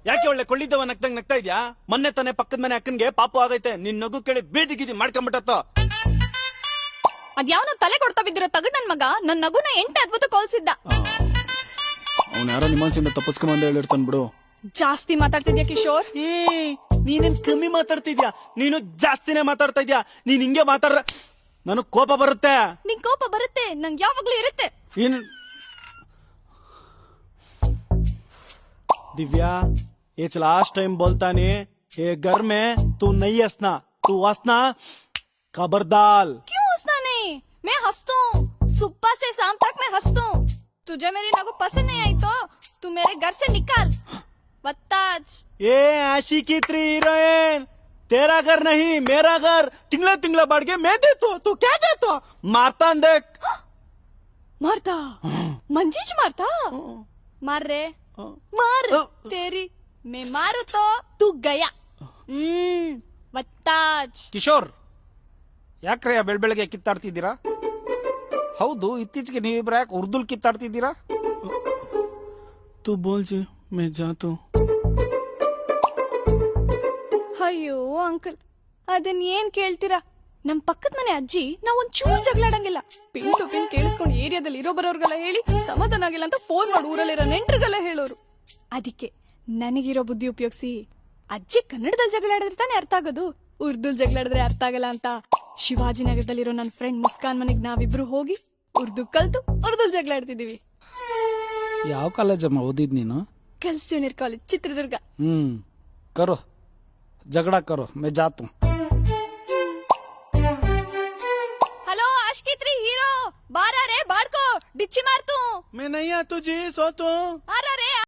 ಯಾಕೆ ಒಳ್ಳೆ ಕೊಳ್ಳಿದ್ದವ ನಗ್ದಂಗ್ ನಗ್ತಾ ಇದ್ಯಾ? ಮೊನ್ನೆ ತಾನೆ ಪಕ್ಕದ ಮನೆ ಅಕ್ಕನ್ಗೆ ಪಾಪು ಆಗೈತೆ, ನಿನ್ ನಗು ಕೇಳಿ ಬೀದಿ ಗಿದಿ ಮಾಡ್ಕೊಂಡ್ಬಿಟ್ಟತ್ತ. ಅದ್ಯಾವನೋ ತಲೆ ಕೊಡ್ತಾ ಬಿದ್ದಿರೋ ತಗಡ್ ನನ್ ಮಗ ನನ್ ನಗುನ 8 ಅದ್ಭುತ ಕೋಲ್ಸಿದ್ದ. ಅವ್ನ ಯಾರೋ ನಿಮ್ಮನ್ಸಿಂದ ತಪ್ಪಿಸ್ಕೊಂಬಂದ ಹೇಳಿರ್ತಾನ್ ಬಿಡು. ಜಾಸ್ತಿ ಮಾತಾಡ್ತಿದ್ಯಾ ಕಿಶೋರ್. ನೀನೇನ್ ಕಮ್ಮಿ ಮಾತಾಡ್ತಿದ್ಯಾ, ನೀನು ಜಾಸ್ತಿನೇ ಮಾತಾಡ್ತಾ ಇದ್ಯಾ. ನೀನ್ ಹಿಂಗೆ ಮಾತಾಡ್ರ ನನಗ್ ಕೋಪ ಬರುತ್ತೆ. ನಿಂಗ್ ಕೋಪ ಬರುತ್ತೆ, ನಂಗ್ ಯಾವಾಗ್ಲೂ ಇರುತ್ತೆ. दिव्या ये लास्ट टाइम बोलता नहीं, ये घर में तू नहीं हंसना, तू हंसना खबरदार. क्यों हंसना नहीं? मैं हंसता हूँ, सुबह से शाम तक मैं हंसता हूँ. तुझे मेरी नगु पसंद नहीं आई तो तू मेरे घर से निकाल. बत्ताज. ये आशिकी 3 हीरोइन, तेरा घर नहीं मेरा घर. तिंगला तिंगला बढ़ के मैं देता, तू क्या देता? मारता देख. मारता? मंजीज मारता? मार रे मार. तेरी मैं मारू तो तू गया. बत्ताज. ಕಿಶೋರ್, ಯಾಕ್ರೆ ಬೆಳಬೆಳಗ್ಗೆ ಕಿತ್ತಾಡ್ತಿದ್ದೀರಾ? ಹೌದು, ಇತ್ತೀಚೆಗೆ ನೀವಿಬ್ರು ಯಾಕೆ ಉರ್ದುಲ್ ಕಿತ್ತಾಡ್ತಿದ್ದೀರಾ? तू बोल जी, मैं जाता हूँ. ಅಯ್ಯೋ ಅಂಕಲ್, ಅದನ್ ಏನ್ ಕೇಳ್ತೀರಾ? ನಮ್ ಪಕ್ಕದ ಮನೆ ಅಜ್ಜಿ ನಾವ್ ಒಂದ್ ಚೂರ್ ಜಗಳಾಡಂಗಿಲ್ಲ. ಪಿನ್ ಟು ಪಿನ್ ಕೇಳಿಸ್ಕೊಂಡು ಏರಿಯಾದಲ್ಲಿ ಇರೋ ಬರೋರ್ಗೆಲ್ಲ ಹೇಳಿ ಸಮಾಧಾನ ಆಗಿಲ್ಲ ಅಂತ ಫೋನ್ ಮಾಡಿ ಊರಲ್ಲಿರೋ ನೆಂಟ್ರಿಗೆಲ್ಲ ಹೇಳೋರು. ಅದಕ್ಕೆ ನನಗಿರೋ ಬುದ್ಧಿ ಉಪಯೋಗಿಸಿ ಅಜ್ಜಿ ಕನ್ನಡದಲ್ಲಿ ಜಗಳಾಡಿದ್ರೆ ತಾನೇ ಅರ್ಥ ಆಗೋದು, ಉರ್ದುಲ್ ಜಗಳಾಡಿದ್ರೆ ಅರ್ಥ ಆಗಲ್ಲ ಅಂತ ಶಿವಾಜಿನಗರದಲ್ಲಿರೋ ನನ್ನ ಫ್ರೆಂಡ್ ಮುಸ್ಕಾನ್ ಮನೆಗ್ ನಾವಿಬ್ರು ಹೋಗಿ ಉರ್ದು ಕಲ್ತು ಉರ್ದುಲ್ ಜಗಳಾಡ್ತಿದೀವಿ. ಯಾವ ಕಾಲೇಜಮ್ಮ ಓದಿದ್ ನೀನು? Girls junior college, Chitradurga. ಕರೋ झगड़ा करो, मैं जाता हूँ. हेलो आशिकी 3 हीरो, बाहर आ रे, बाढ़ को डिच्ची मार तू. मैं नहीं आता जी, सो तू. आ रहा रे.